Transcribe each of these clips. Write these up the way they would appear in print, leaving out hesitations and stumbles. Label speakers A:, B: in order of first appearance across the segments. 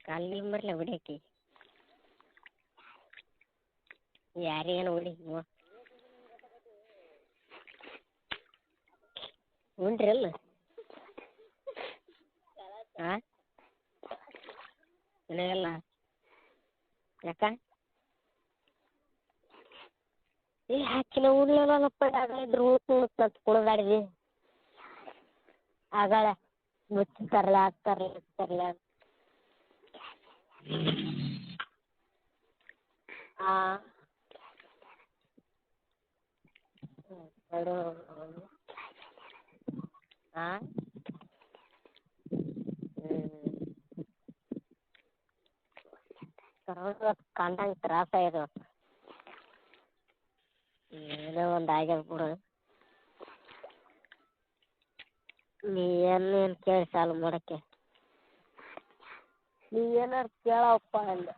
A: ಕಾಲಿಗೆ ಬರಲ್ಲ ಹೊಡಿಯಕ್ಕೆ ಯಾರಿಗೇನು ಹೊಡಿ ಉಂಟ್ರಿ ಅಲ್ಲ ಹಾಂ ಇಲ್ಲ ಯಾಕ ಏ ಹಾಕಿನ ಉಡ್ಲಲ್ಲಪ್ಪ ಆಗಳಿದ್ರು ಊಟ ಕುಡ್ದಾಡಿದ್ವಿ ಆಗಳ ಮುಚ್ತಾರಲ್ಲ ಹಾಕ್ತಾರಲ್ಲ ಹಾಂ ಹಾಂ ಕಂಡಂಗೆ ತ್ರಾಸ ಇದು ಏನೋ ಒಂದು ಆಗ್ಯದ ಬಿಡು ನೀ ಏನು ಕೇಳಿ ಸಾಲು ಮಾಡೋಕ್ಕೆ ನೀ ಏನಾರು ಕೇಳಪ್ಪ ಅಂದೆ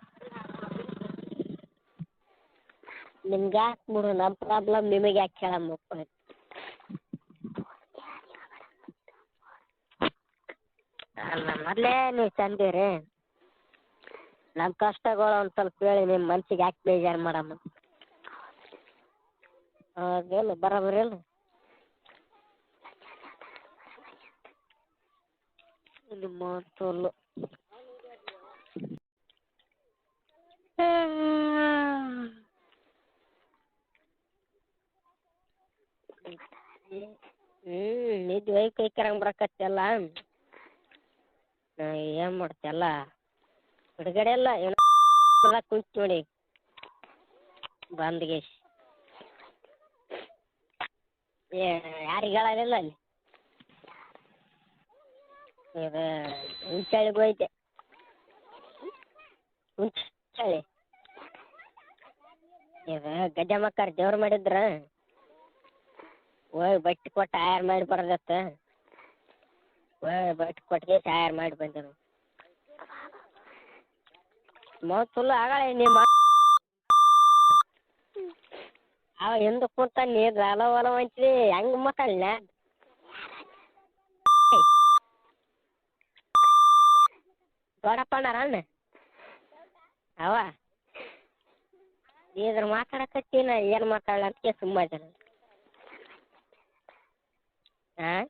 A: ನಿಮ್ಗೆ ಯಾಕೆ ಬಿಡು ನಮ್ಮ ಪ್ರಾಬ್ಲಮ್ ನಿಮಗೆ ಯಾಕೆ ಕೇಳಮ್ಮಪ್ಪ ಅಲ್ಲ ಮೊದಲೇ ನೀವು ಚಂದಿರಿ ನಮ್ಮ ಕಷ್ಟಗಳು ಒಂದು ಸ್ವಲ್ಪ ಹೇಳಿ ನಿಮ್ಮ ಮನ್ಸಿಗೆ ಯಾಕೆ ಬೇಜಾರು ಮಾಡಮ್ಮ ಹೌದಿಲ್ಲ ಬರೋಬರಿ ಇಲ್ಲ ನಿಮ್ಮ ತೋಲು ನಿದ್ದೆ ವೈ ಕೈ ಕೆರಂಗೆ ಬರಕತ್ತಲ್ಲ ಏನು ಮಾಡ್ತಿಯಲ್ಲ ಬಿಡುಗಡೆ ಎಲ್ಲ ಏನೋ ಕುಂತು ನೋಡಿ ಬಂದ್ಗೆ ಯಾರಿಗೆ ಹೇಳಲಿಲ್ಲ ಅಲ್ಲಿ ಇದು ಹುಂಚಳಿಗೆ ಹೋಯ್ತೆ ಹುಂಚಳಿ ಇದು ಗದ್ದೆ ಮಕ್ಕಾರ್ ದೇವ್ರು ಮಾಡಿದ್ರ ಹೋಗಿ ಬಟ್ಟೆ ಕೊಟ್ಟು ಆಯಾರ ಮಾಡಿ ಬರೋದತ್ತ ಹೋಗಿ ಬಟ್ಟೆ ಕೊಟ್ಟಿಗೆ ಆಯಾರ ಮಾಡಿ ಬಂದರು ಮೌತ್ ಫುಲ್ಲು ಆಗಳ ನಿಮ್ಮ ಅವ ಹಿಂದೆ ಕುಂತ ನೀರು ಅಲವ ಅಂತೀವಿ ಹೆಂಗೆ ಮಕ್ಕಳನ್ನ ದೊಡ್ಡಪ್ಪಣ್ಣಾರ ಅಣ್ಣ ಅವ ಇದ್ರ ಮಾತಾಡಕತ್ತಿ ನಾ ಏನು ಮಾತಾಡಲ್ಲ ಅಂತ ಸುಮ್ಮ ಹಾಂ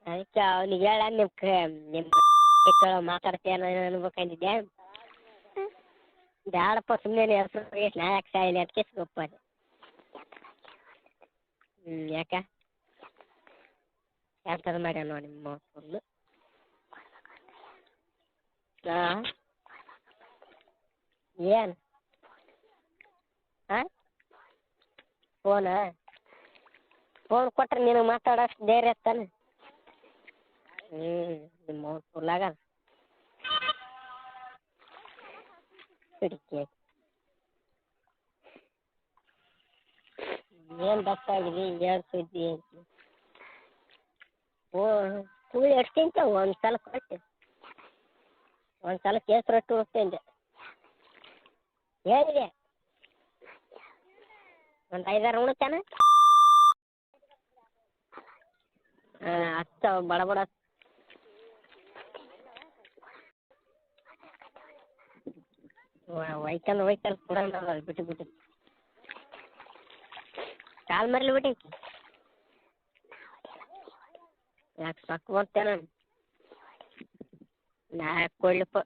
A: ಅದಕ್ಕೆ ಅವ್ನಿಗೆ ಹೇಳ ನಿಮ್ಮ ಮಾತಾಡ್ತೇನ ಅನ್ಬೇಕಂದಿದ್ದೆ ಬ್ಯಾಡಪ್ಪ ಸುಮ್ಮನೆ ಹೆಸರು ನಾ ಯಾಕೆ ಸಾಯಿಲಿ ಅದಕ್ಕೆ ಗೊಪ್ಪದೆ ಯಾಕೆ ಎಂಥದ್ದು ಮಾಡ್ಯಾನ ನೋಡಿ ನಿಮ್ಮ ಫುಲ್ಲು ಹಾಂ ಏನು ಹಾಂ ಫೋನ್ ಕೊಟ್ರೆ ನಿನಗೆ ಮಾತಾಡೋಷ್ಟು ಧೈರ್ಯ ತಾನೆ ನಿಮ್ಮ ಫುಲ್ಲಾಗ ಹಿಡಿಕೆ ಏನು ಬಸ್ಸಾಗಿದೆ ಏನು ಸುದ್ದಿ ಕೂಲಿ ಎಷ್ಟು ತಿಂತಾವೆ ಒಂದು ಸಲ ಕೊಟ್ಟು ಒಂದು ಸಲ ಕೇಸ್ ರೊಟ್ಟಿ ಹೋಗ್ತೇನೆ ಹೇಳಿದೆ ಒಂದು 5-6 ಉಣ್ತಾನೆ ಹತ್ತು ಬಡ ಬಡ ವೈಕಲ್ ಕೊಡೋಣ ಬಿಟ್ಟು ಕಾಲು ಮರಲಿ ಬಿಟ್ಟು ಯಾಕೆ ಸಾಕು ಬರ್ತೇನೆ ನಾ ಕೊಡ್ಲಿಪ್ಪ